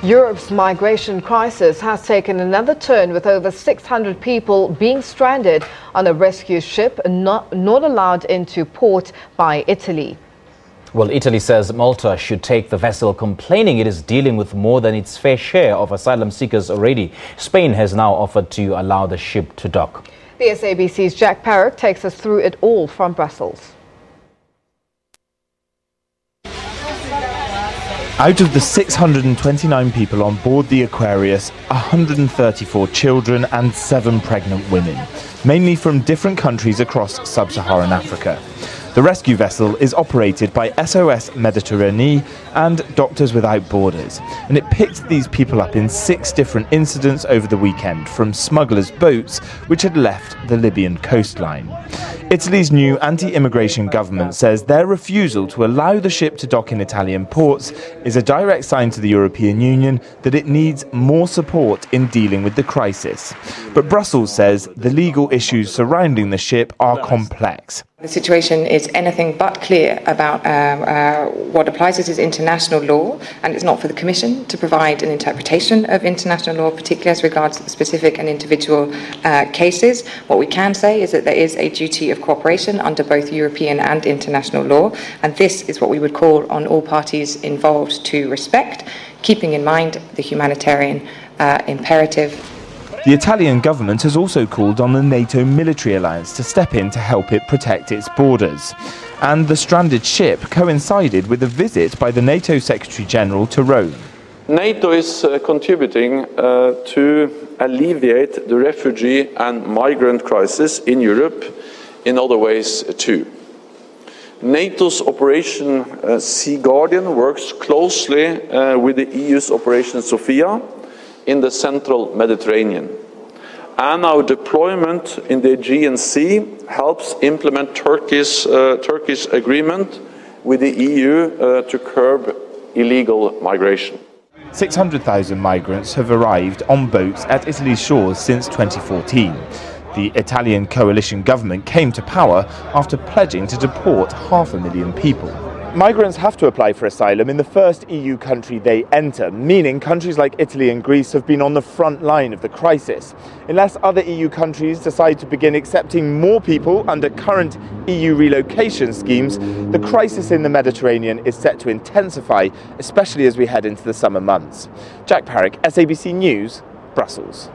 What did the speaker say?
Europe's migration crisis has taken another turn, with over 600 people being stranded on a rescue ship not allowed into port by Italy. Well, Italy says Malta should take the vessel, complaining it is dealing with more than its fair share of asylum seekers already. Spain has now offered to allow the ship to dock. The SABC's Jack Parrock takes us through it all from Brussels. Out of the 629 people on board the Aquarius, 134 children and 7 pregnant women, mainly from different countries across sub-Saharan Africa. The rescue vessel is operated by SOS Méditerranée and Doctors Without Borders, and it picked these people up in 6 different incidents over the weekend from smugglers' boats which had left the Libyan coastline. Italy's new anti-immigration government says their refusal to allow the ship to dock in Italian ports is a direct sign to the European Union that it needs more support in dealing with the crisis. But Brussels says the legal issues surrounding the ship are complex. The situation is anything but clear about what applies as international law, and it's not for the Commission to provide an interpretation of international law, particularly as regards specific and individual cases. What we can say is that there is a duty of cooperation under both European and international law, and this is what we would call on all parties involved to respect, keeping in mind the humanitarian imperative. The Italian government has also called on the NATO military alliance to step in to help it protect its borders. And the stranded ship coincided with a visit by the NATO Secretary General to Rome. NATO is contributing to alleviate the refugee and migrant crisis in Europe in other ways too. NATO's Operation Sea Guardian works closely with the EU's Operation Sophia in the central Mediterranean. And our deployment in the Aegean Sea helps implement Turkey's agreement with the EU to curb illegal migration. 600,000 migrants have arrived on boats at Italy's shores since 2014. The Italian coalition government came to power after pledging to deport 500,000 people. Migrants have to apply for asylum in the first EU country they enter, meaning countries like Italy and Greece have been on the front line of the crisis. Unless other EU countries decide to begin accepting more people under current EU relocation schemes, the crisis in the Mediterranean is set to intensify, especially as we head into the summer months. Jack Parrock, SABC News, Brussels.